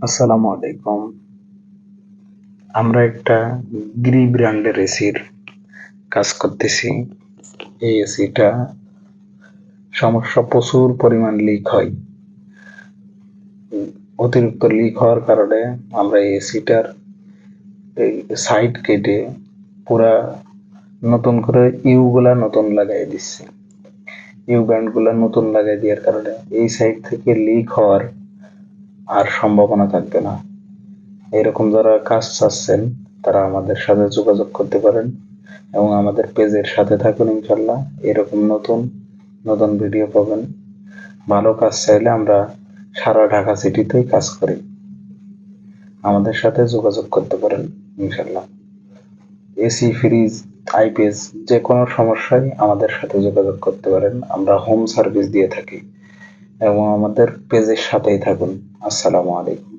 আসসালামু আলাইকুম। আমরা একটা গ্রি ব্র্যান্ডের এসির কাজ করতেছি। এই এসিটা সমস্যা, প্রচুর পরিমাণ লিক হয়। অতিরিক্ত লিক হওয়ার কারণে আমরা এই এসিটার এই সাইড কেটে পুরা নতুন করে ইউগুলা নতুন লাগাই দিচ্ছি। ইউ ব্যান্ড গুলা নতুন লাগাই দেওয়ার কারণে এই সাইড থেকে লিক হওয়ার আর সম্ভাবনা থাকবে না। এরকম যারা কাজ চাচ্ছেন তারা আমাদের সাথে যোগাযোগ করতে পারেন এবং আমাদের পেজের সাথে থাকুন। ইনশাল্লাহ এরকম নতুন নতুন ভিডিও পাবেন। ভালো কাজ চাইলে আমরা সারা ঢাকা সিটিতেই কাজ করি, আমাদের সাথে যোগাযোগ করতে পারেন। ইনশাল্লাহ এসি, ফ্রিজ, আইপিএস যে কোনো সমস্যায় আমাদের সাথে যোগাযোগ করতে পারেন। আমরা হোম সার্ভিস দিয়ে থাকি এবং আমাদের পেজের সাথেই থাকুন। আসসালামু আলাইকুম।